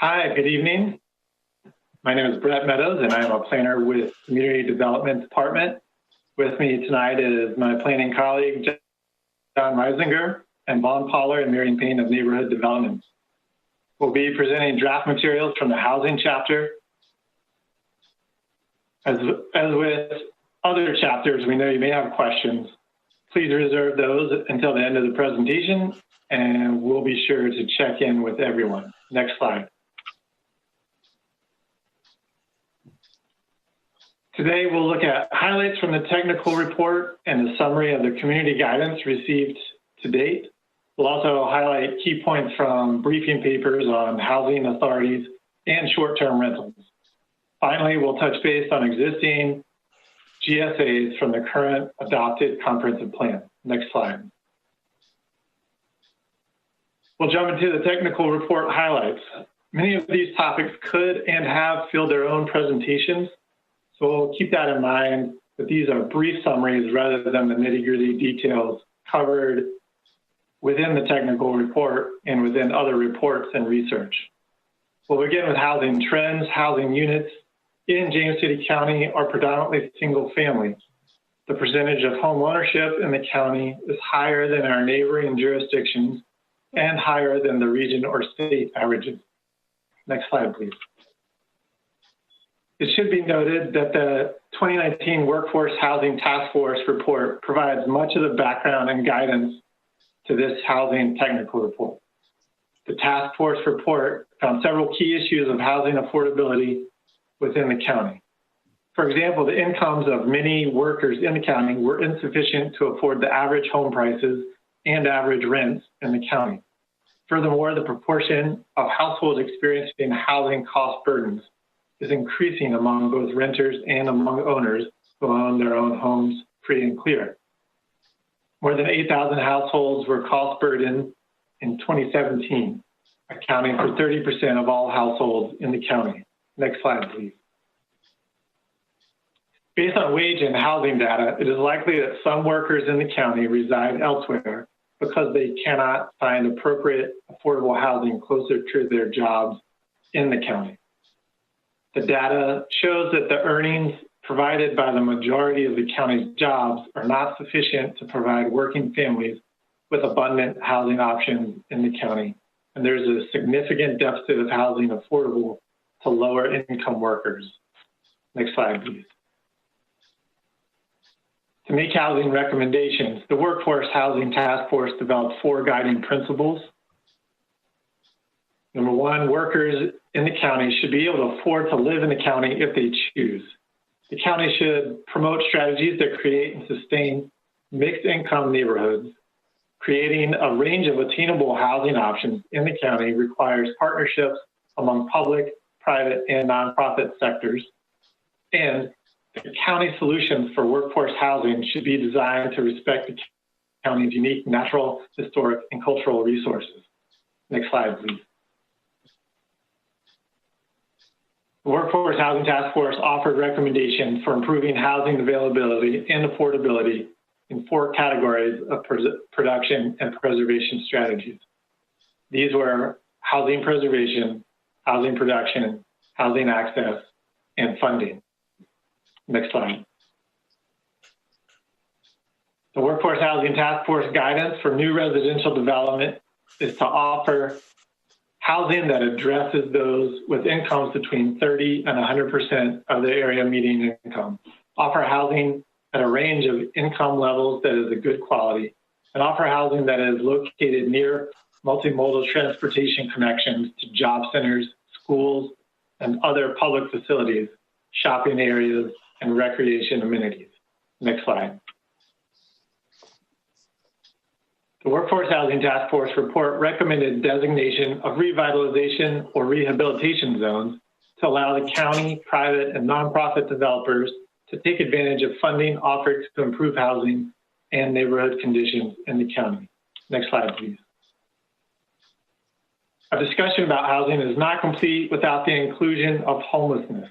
Hi, good evening. My name is Brett Meadows, and I am a planner with Community Development Department. With me tonight is my planning colleague, John Reisinger, and Vaughn Poller and Marion Payne of Neighborhood Development. We'll be presenting draft materials from the housing chapter. As with other chapters, we know you may have questions. Please reserve those until the end of the presentation, and we'll be sure to check in with everyone. Next slide. Today, we'll look at highlights from the technical report and a summary of the community guidance received to date. We'll also highlight key points from briefing papers on housing authorities and short-term rentals. Finally, we'll touch base on existing GSAs from the current adopted comprehensive plan. Next slide. We'll jump into the technical report highlights. Many of these topics could and have filled their own presentations, so we'll keep that in mind, that these are brief summaries rather than the nitty-gritty details covered within the technical report and within other reports and research. We'll begin with housing trends. Housing units in James City County are predominantly single family. The percentage of home ownership in the county is higher than our neighboring jurisdictions and higher than the region or state averages. Next slide, please. It should be noted that the 2019 Workforce Housing Task Force report provides much of the background and guidance to this housing technical report. The task force report found several key issues of housing affordability within the county. For example, the incomes of many workers in the county were insufficient to afford the average home prices and average rents in the county. Furthermore, the proportion of households experiencing housing cost burdens is increasing among both renters and among owners who own their own homes free and clear. More than 8,000 households were cost burdened in 2017, accounting for 30% of all households in the county. Next slide, please. Based on wage and housing data, it is likely that some workers in the county reside elsewhere because they cannot find appropriate affordable housing closer to their jobs in the county. The data shows that the earnings provided by the majority of the county's jobs are not sufficient to provide working families with abundant housing options in the county, and there's a significant deficit of housing affordable to lower income workers. Next slide, please. To make housing recommendations, the Workforce Housing Task Force developed 4 guiding principles. Number 1, workers in the county should be able to afford to live in the county if they choose. The county should promote strategies that create and sustain mixed income neighborhoods. Creating a range of attainable housing options in the county requires partnerships among public, private, and nonprofit sectors. And the county solutions for workforce housing should be designed to respect the county's unique natural, historic, and cultural resources. Next slide, please. The Workforce Housing Task Force offered recommendations for improving housing availability and affordability in 4 categories of production and preservation strategies. These were housing preservation, housing production, housing access, and funding. Next slide. The Workforce Housing Task Force guidance for new residential development is to offer housing that addresses those with incomes between 30 and 100% of the area median income. Offer housing at a range of income levels that is a good quality, and offer housing that is located near multimodal transportation connections to job centers, schools, and other public facilities, shopping areas, and recreation amenities. Next slide. The Workforce Housing Task Force report recommended designation of revitalization or rehabilitation zones to allow the county, private, and nonprofit developers to take advantage of funding offered to improve housing and neighborhood conditions in the county. Next slide, please. A discussion about housing is not complete without the inclusion of homelessness.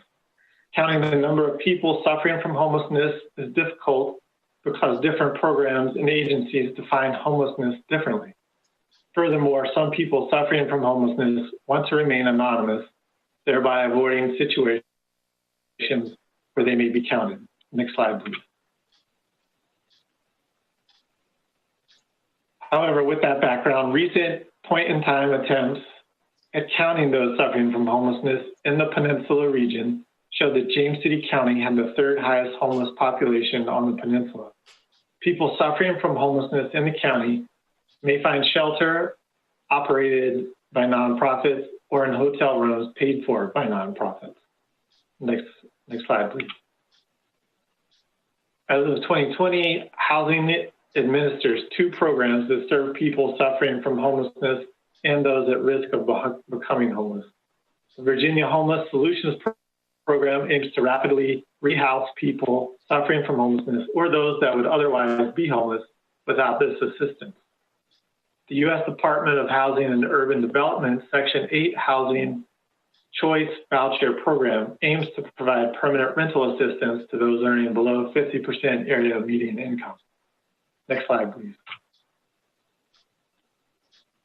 Counting the number of people suffering from homelessness is difficult because different programs and agencies define homelessness differently. Furthermore, some people suffering from homelessness want to remain anonymous, thereby avoiding situations where they may be counted. Next slide, please. However, with that background, recent point-in-time attempts at counting those suffering from homelessness in the Peninsula region showed that James City County had the third highest homeless population on the peninsula. People suffering from homelessness in the county may find shelter operated by nonprofits or in hotel rooms paid for by nonprofits. Next slide, please. As of 2020, Housing administers 2 programs that serve people suffering from homelessness and those at risk of becoming homeless. The Virginia Homeless Solutions Program aims to rapidly rehouse people suffering from homelessness or those that would otherwise be homeless without this assistance. The U.S. Department of Housing and Urban Development Section 8 Housing Choice Voucher Program aims to provide permanent rental assistance to those earning below 50% area median income. Next slide, please.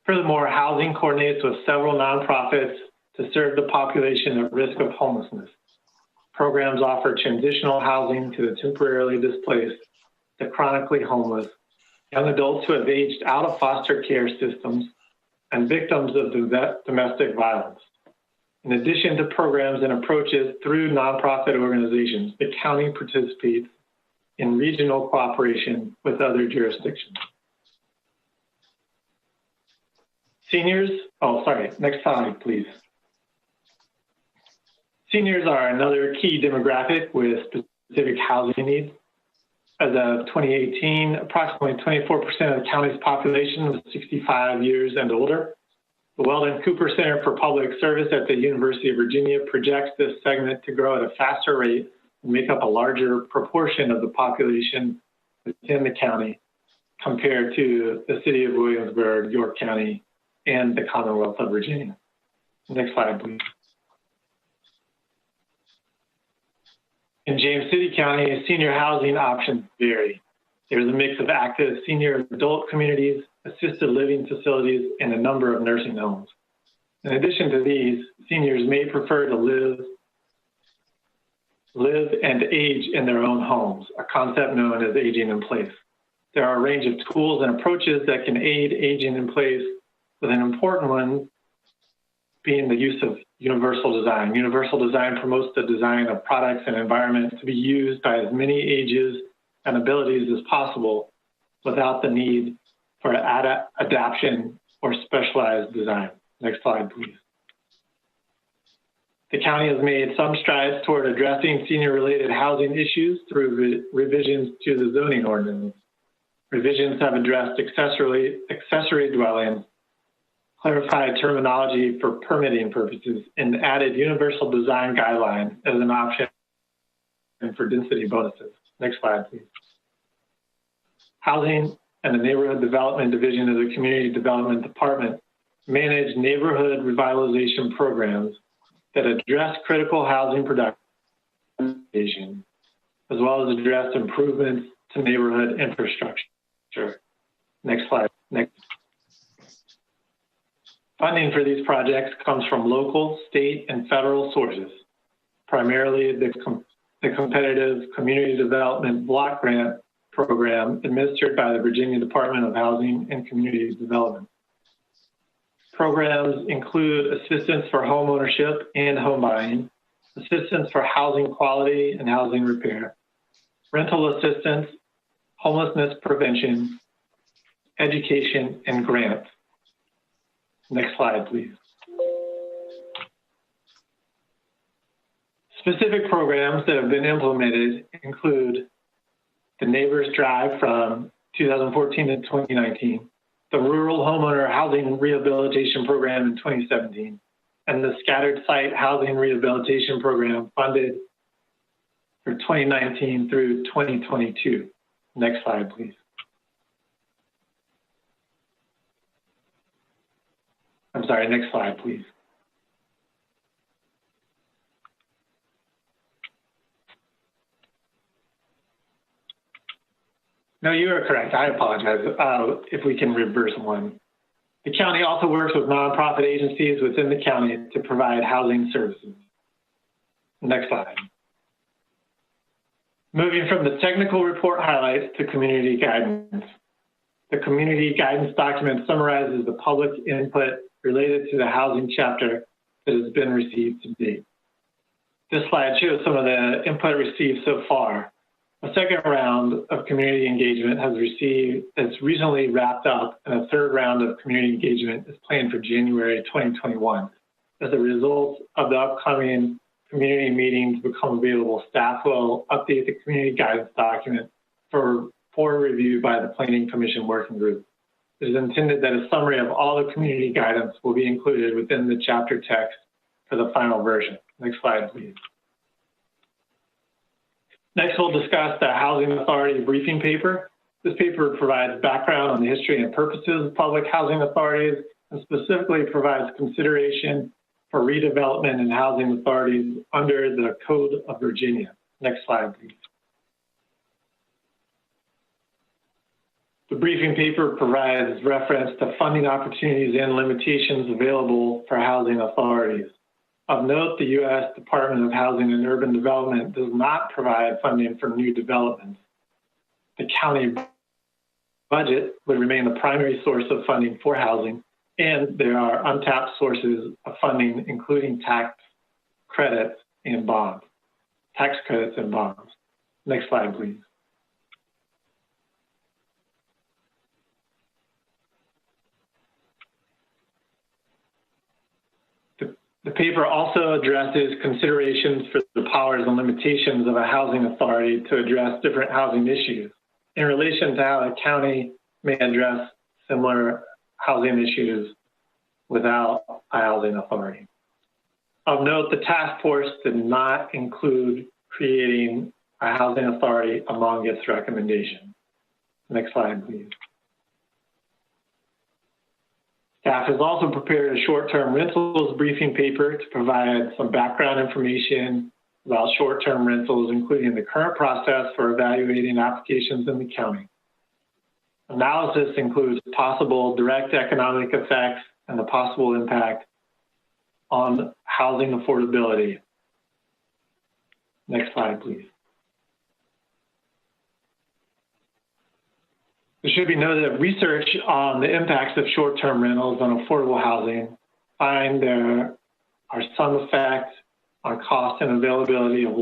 Furthermore, housing coordinates with several nonprofits to serve the population at risk of homelessness. Programs offer transitional housing to the temporarily displaced, the chronically homeless, young adults who have aged out of foster care systems, and victims of domestic violence. In addition to programs and approaches through nonprofit organizations, the county participates in regional cooperation with other jurisdictions. Seniors, next slide, please. Seniors are another key demographic with specific housing needs. As of 2018, approximately 24% of the county's population was 65 years and older. The Weldon Cooper Center for Public Service at the University of Virginia projects this segment to grow at a faster rate and make up a larger proportion of the population within the county compared to the city of Williamsburg, York County, and the Commonwealth of Virginia. Next slide, please. In James City County, senior housing options vary. There's a mix of active senior adult communities, assisted living facilities, and a number of nursing homes. In addition to these, seniors may prefer to live and age in their own homes, a concept known as aging in place. There are a range of tools and approaches that can aid aging in place, with an important one being the use of universal design. Universal design promotes the design of products and environments to be used by as many ages and abilities as possible without the need for adaptation or specialized design. Next slide, please. The county has made some strides toward addressing senior-related housing issues through revisions to the zoning ordinance. Revisions have addressed accessory dwellings, clarified terminology for permitting purposes, and added universal design guidelines as an option for density bonuses. Next slide, please. Housing and the Neighborhood Development Division of the Community Development Department manage neighborhood revitalization programs that address critical housing production, as well as address improvements to neighborhood infrastructure. Next slide. Next. Funding for these projects comes from local, state, and federal sources, primarily the competitive Community Development Block Grant Program administered by the Virginia Department of Housing and Community Development. Programs include assistance for home ownership and home buying, assistance for housing quality and housing repair, rental assistance, homelessness prevention, education, and grants. Next slide, please. Specific programs that have been implemented include the Neighbors Drive from 2014 to 2019, the Rural Homeowner Housing Rehabilitation Program in 2017, and the Scattered Site Housing Rehabilitation Program funded for 2019 through 2022. Next slide, please. I'm sorry, next slide, please. No, you are correct. I apologize. If we can reverse one. The county also works with nonprofit agencies within the county to provide housing services. Next slide. Moving from the technical report highlights to community guidance. The community guidance document summarizes the public input related to the housing chapter that has been received to date. This slide shows some of the input received so far. A second round of community engagement has recently wrapped up, and a third round of community engagement is planned for January 2021. As a result of the upcoming community meetings become available, staff will update the community guidance document for review by the Planning Commission Working Group. It is intended that a summary of all the community guidance will be included within the chapter text for the final version. Next slide, please. Next, we'll discuss the Housing Authority briefing paper. This paper provides background on the history and purposes of public housing authorities, and specifically provides consideration for redevelopment and housing authorities under the Code of Virginia. Next slide, please. The briefing paper provides reference to funding opportunities and limitations available for housing authorities. Of note, the U.S. Department of Housing and Urban Development does not provide funding for new developments. The county budget would remain the primary source of funding for housing, and there are untapped sources of funding, including tax credits and bonds. Next slide, please. The paper also addresses considerations for the powers and limitations of a housing authority to address different housing issues in relation to how a county may address similar housing issues without a housing authority. Of note, the task force did not include creating a housing authority among its recommendations. Next slide, please. Staff has also prepared a short-term rentals briefing paper to provide some background information about short-term rentals, including the current process for evaluating applications in the county. Analysis includes possible direct economic effects and the possible impact on housing affordability. Next slide, please. It should be noted that research on the impacts of short-term rentals on affordable housing find there are some effects on cost and availability of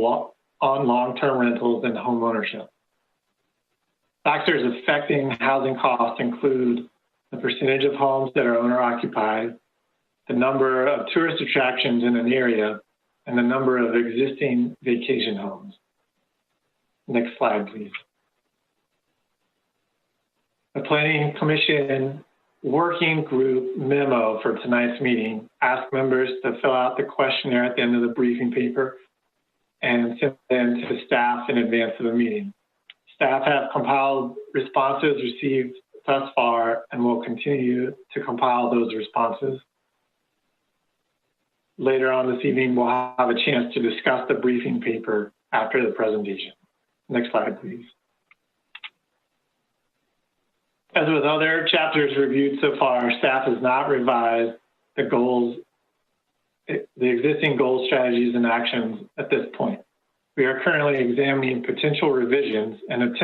on long-term rentals and home ownership. Factors affecting housing costs include the percentage of homes that are owner-occupied, the number of tourist attractions in an area, and the number of existing vacation homes. Next slide, please. The Planning Commission Working Group memo for tonight's meeting asks members to fill out the questionnaire at the end of the briefing paper and send them to staff in advance of the meeting. Staff have compiled responses received thus far and will continue to compile those responses. Later on this evening, we'll have a chance to discuss the briefing paper after the presentation. Next slide, please. As with other chapters reviewed so far, staff has not revised the existing goals, strategies, and actions at this point. We are currently examining potential revisions and have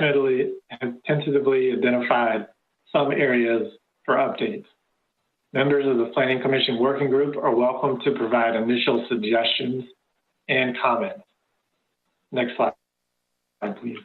tentatively identified some areas for updates. Members of the Planning Commission Working Group are welcome to provide initial suggestions and comments. Next slide, please.